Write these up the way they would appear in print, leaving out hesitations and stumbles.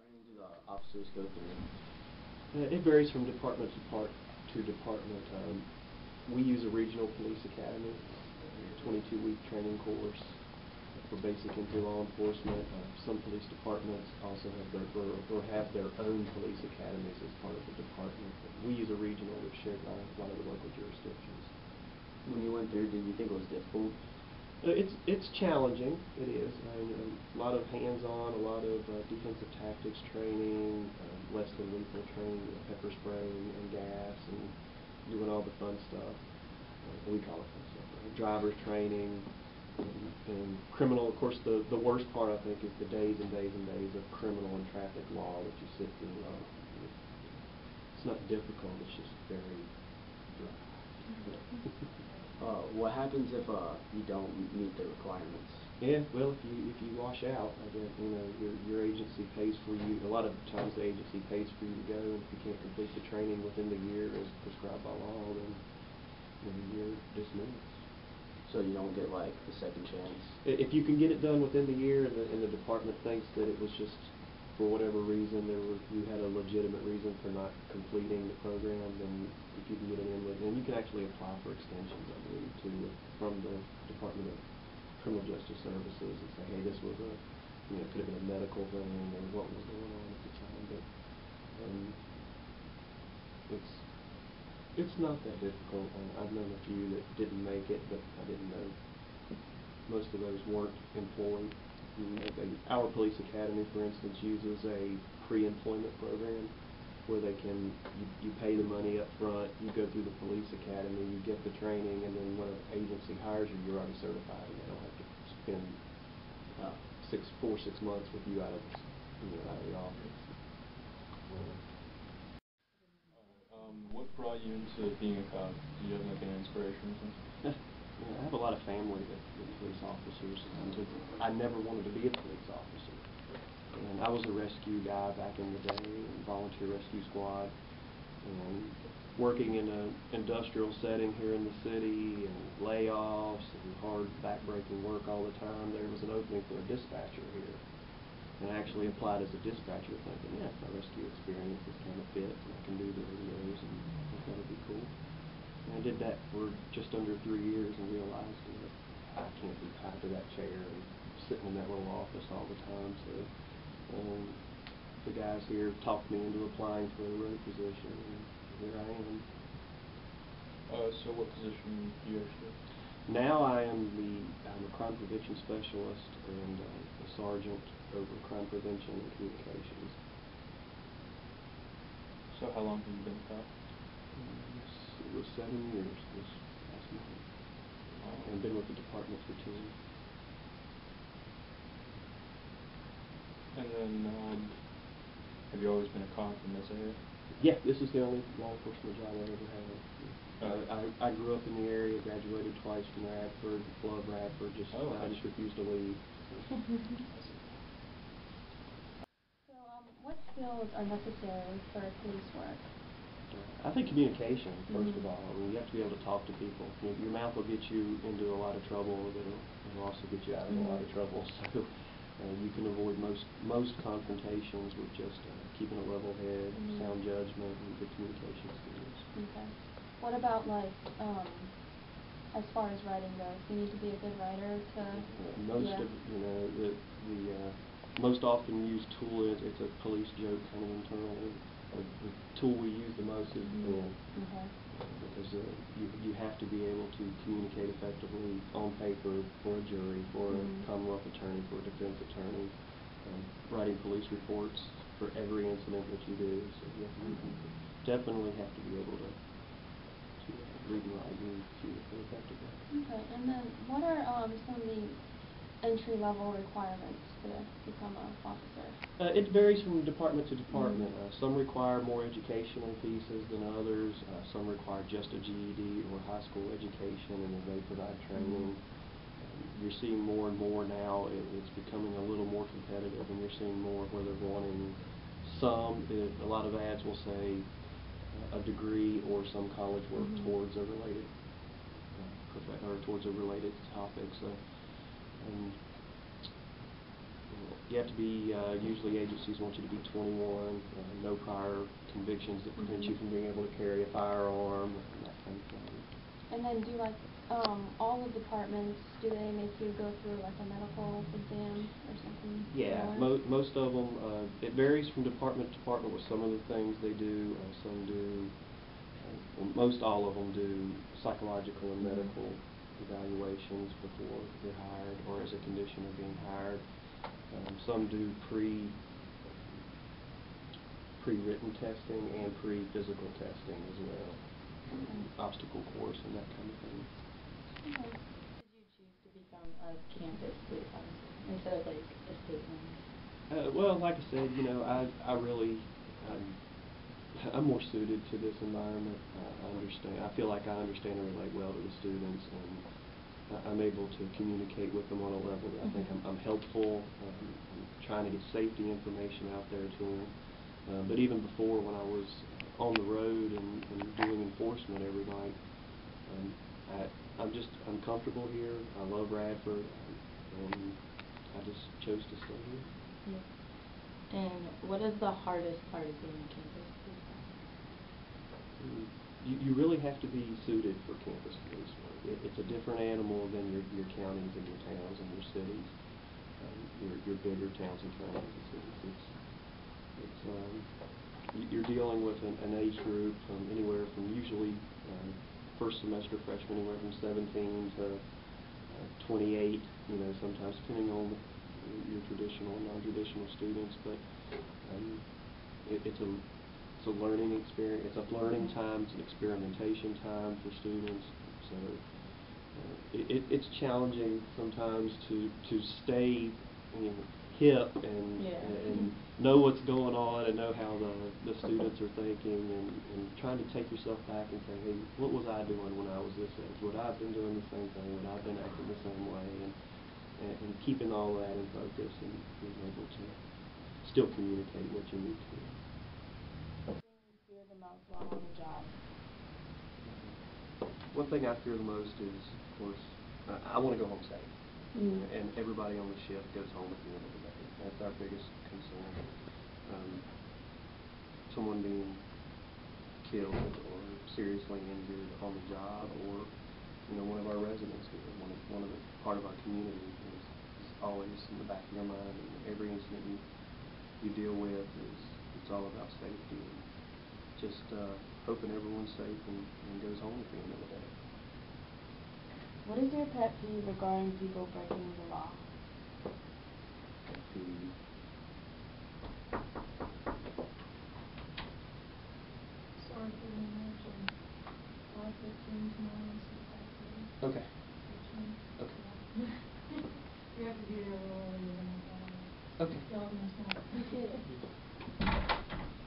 training do the officers go through? It varies from department to department. We use a regional police academy, a 22-week training course for basic entry law enforcement. Some police departments also have their own police academies as part of the department. But we use a regional that's shared by a lot of the local jurisdictions. When you went through, did you think it was difficult? It's challenging. It is. A lot of hands-on, a lot of defensive tactics training, less than lethal training, pepper spray and gas, and doing all the fun stuff. We call it fun stuff. Driver's training and criminal. Of course, the worst part I think is the days and days and days of criminal and traffic law that you sit through. It's not difficult. It's just very dry. What happens if you don't meet the requirements? Yeah, well, if you wash out, I guess your agency pays for you. A lot of times the agency pays for you to go, and if you can't complete the training within the year as prescribed by law, then you're dismissed. So you don't get like the second chance? If you can get it done within the year, and the department thinks that it was just for whatever reason you had a legitimate reason for not completing the program, then if you can get it in with, and you can actually apply for extensions, I believe, too, from the Department of Criminal Justice Services and say, hey, this was could have been a medical thing or what was going on at the time, but it's not that difficult. I've known a few that didn't make it, but I didn't know. Most of those weren't employed. Our police academy, for instance, uses a pre-employment program where you pay the money up front, you go through the police academy, you get the training, and then when an agency hires you, you're already certified, and they don't have to spend 6 months with you out of the office. What brought you into being a cop? Do you have like an inspiration or something? I have a lot of family that are police officers, and I never wanted to be a police officer. And I was a rescue guy back in the day, in volunteer rescue squad, and working in an industrial setting here in the city, and layoffs and hard back-breaking work all the time. There was an opening for a dispatcher here, and I actually applied as a dispatcher, thinking, yeah, my rescue experience is kind of fit, and I can do the radios, and I think that would be cool. And I did that for just under 3 years and realized that I can't be tied to that chair and sitting in that little office all the time. So the guys here talked me into applying for the road position, and here I am. So what position do you actually have? Now I'm a crime prevention specialist and a sergeant over crime prevention and communications. So how long have you been a cop? It was 7 years this last month. I've been with the department for 2. And then, have you always been a cop in this area? Yeah, this is the only law enforcement job I've ever had. I grew up in the area, graduated twice from Radford, love Radford, I just refused to leave. So, what skills are necessary for police work? I think communication, first of all. I mean, you have to be able to talk to people. Your mouth will get you into a lot of trouble, but it'll also get you out of a lot of trouble. So you can avoid most confrontations with just keeping a level head, sound judgment, and good communication skills. Okay. What about as far as writing goes? You need to be a good writer to. Most often used tool is it's a police joke kind of internally. The tool we use the most is the pen. Okay. Because you have to be able to communicate effectively on paper for a jury, for a Commonwealth attorney, for a defense attorney, writing police reports for every incident that you do. So you definitely have to be able to read and write and communicate effectively. Okay, and then what are some of the entry-level requirements to become an officer? It varies from department to department. Some require more educational pieces than others. Some require just a GED or high school education, and then they provide training. You're seeing more and more now. It's becoming a little more competitive, and you're seeing more where they're wanting a lot of ads will say a degree or some college work towards a related topic. So You have to be, usually agencies want you to be 21, no prior convictions that prevent you from being able to carry a firearm, and that kind of thing. And then do like, all the departments, do they make you go through like a medical exam or something? Yeah, similar? most of them, it varies from department to department with some of the things they do. Some do, well, most all of them do psychological and medical evaluations before they're hired or as a condition of being hired. Some do pre-written testing and pre-physical testing as well, obstacle course and that kind of thing. Okay. Did you choose to become a campus police officer instead of like a state one? Well, like I said, I really, I'm more suited to this environment. I feel like I understand and relate well to the students, and I'm able to communicate with them on a level that I think I'm helpful. I'm trying to get safety information out there to them. But even before, when I was on the road and doing enforcement every night, I'm comfortable here. I love Radford, and I just chose to stay here. Yeah. And what is the hardest part of being a campus police officer? You really have to be suited for campus police work. It's a different animal than your counties and your towns and your cities, your bigger towns and counties and cities. You're dealing with an age group from anywhere from usually first semester freshmen anywhere from 17 to 28, sometimes depending on your traditional and non-traditional students, but it's a learning experience. It's a learning time. It's an experimentation time for students. So it's challenging sometimes to stay hip and know what's going on and know how the students are thinking, and trying to take yourself back and say, hey, what was I doing when I was this age? Would I have been doing the same thing? Would I have been acting the same way? And keeping all that in focus and being able to still communicate what you need to. What do you fear the most while on the job? One thing I fear the most is, of course, I want to go home safe. And everybody on the shift goes home at the end of the day. That's our biggest concern. Someone being killed or seriously injured on the job, or one of our residents here, one of the part of our community is always in the back of your mind. And every incident you deal with it's all about safety, and just hoping everyone's safe and goes home at the end of the day. What is your pet peeve regarding people breaking the law? Pet peeve. Sorry for the interruption. 5:15 tomorrow instead of 5:30. Okay. Okay. We have to be there a little earlier than I thought. Okay. Dog must not.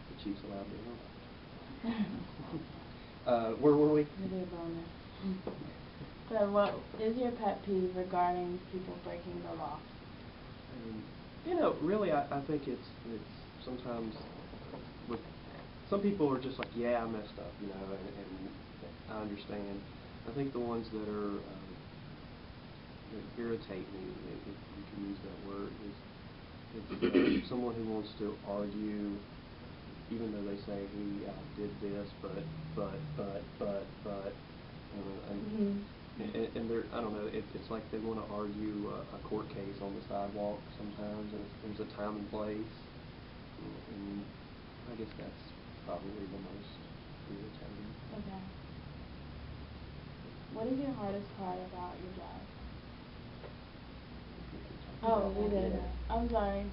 The chief's allowed to. Where were we? Really a bonus. So what is your pet peeve regarding people breaking the law? Really, I think it's sometimes with some people are just like, yeah, I messed up, and I understand. I think the ones that are that irritate me, if you can use that word, is it's someone who wants to argue, even though they say, hey, I did this, but, and they're, I don't know, it's like they want to argue a court case on the sidewalk sometimes, and there's a time and place, and I guess that's probably the most irritating. Okay. What is your hardest part about your job? Oh, you did. I'm sorry.